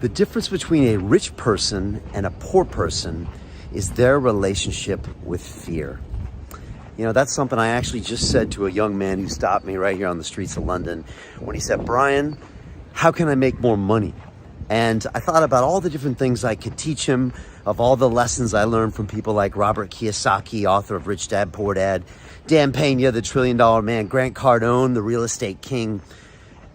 The difference between a rich person and a poor person is their relationship with fear. You know, that's something I actually just said to a young man who stopped me right here on the streets of London when he said, "Brian, how can I make more money?" And I thought about all the different things I could teach him, of all the lessons I learned from people like Robert Kiyosaki, author of Rich Dad, Poor Dad, Dan Pena, the $1 trillion man, Grant Cardone, the real estate king.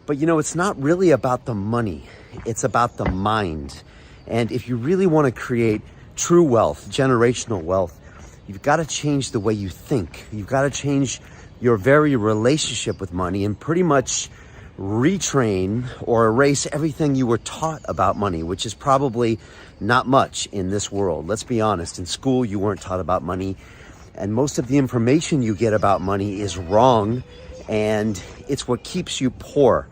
But you know, it's not really about the money. It's about the mind. And if you really want to create true wealth, generational wealth, you've got to change the way you think. You've got to change your very relationship with money and pretty much retrain or erase everything you were taught about money, which is probably not much in this world. Let's be honest. In school, you weren't taught about money. And most of the information you get about money is wrong. And it's what keeps you poor.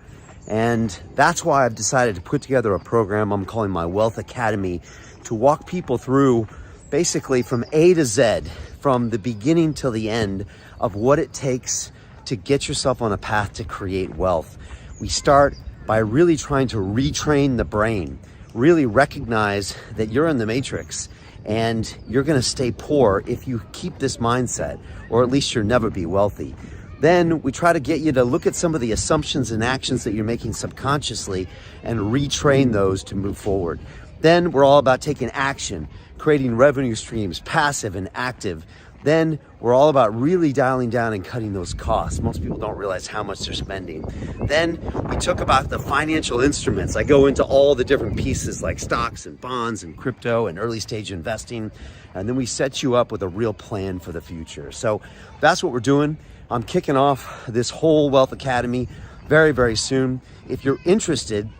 And that's why I've decided to put together a program I'm calling my Wealth Academy to walk people through basically from A to Z, from the beginning till the end of what it takes to get yourself on a path to create wealth. We start by really trying to retrain the brain, really recognize that you're in the matrix and you're going to stay poor if you keep this mindset, or at least you'll never be wealthy. Then we try to get you to look at some of the assumptions and actions that you're making subconsciously and retrain those to move forward. Then we're all about taking action, creating revenue streams, passive and active. Then we're all about really dialing down and cutting those costs. Most people don't realize how much they're spending. Then we talk about the financial instruments. I go into all the different pieces like stocks and bonds and crypto and early stage investing. And then we set you up with a real plan for the future. So that's what we're doing. I'm kicking off this whole Wealth Academy very, very soon. If you're interested,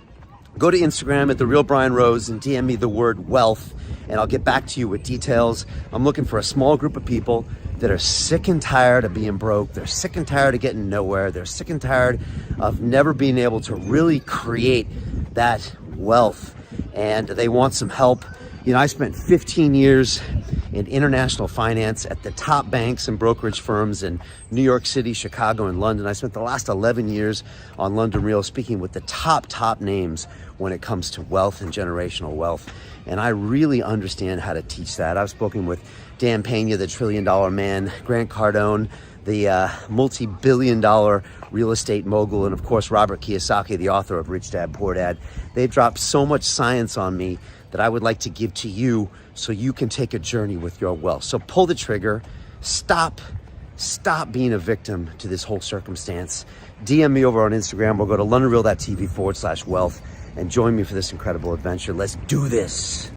go to Instagram at The Real Brian Rose and DM me the word wealth, and I'll get back to you with details. I'm looking for a small group of people that are sick and tired of being broke. They're sick and tired of getting nowhere. They're sick and tired of never being able to really create that wealth, and they want some help. You know, I spent 15 years in international finance at the top banks and brokerage firms in New York City, Chicago, and London. I spent the last 11 years on London Real speaking with the top names when it comes to wealth and generational wealth. And I really understand how to teach that. I've spoken with Dan Pena, the $1 trillion man, Grant Cardone, the multi-billion-dollar real estate mogul, and of course, Robert Kiyosaki, the author of Rich Dad, Poor Dad. They've dropped so much science on me that I would like to give to you so you can take a journey with your wealth. So pull the trigger, stop being a victim to this whole circumstance. DM me over on Instagram or go to londonreal.tv/wealth and join me for this incredible adventure. Let's do this.